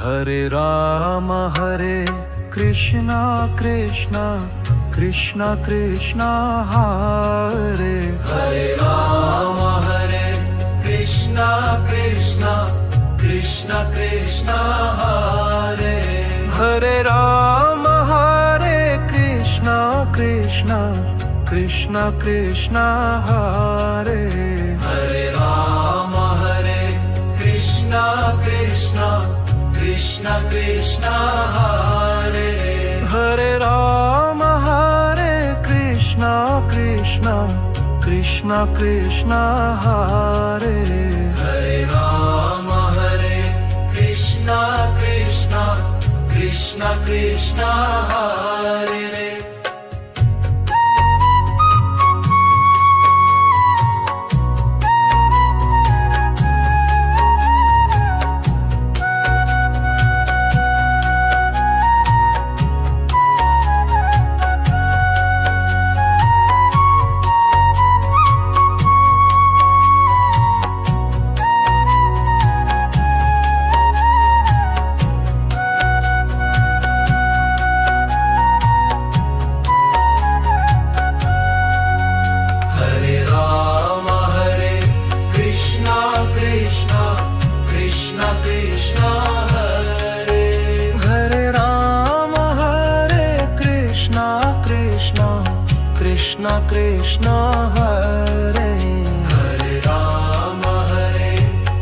Hare Krishna Krishna Krishna Krishna Hare Hare Ram Krishna Krishna Krishna Krishna Hare Hare Ram Krishna Krishna Krishna Krishna Hare Hare Ram Krishna Krishna Krishna Krishna Hare Hare Ram Krishna Krishna Krishna Krishna Hare Hare Ram Krishna Krishna Krishna Krishna Hare Krishna Krishna Hare Hare Ram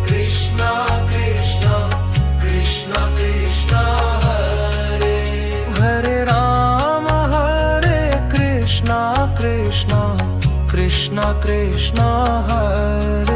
Krishna Krishna Krishna Krishna Hare Hare Ram Krishna Krishna Krishna Krishna Hare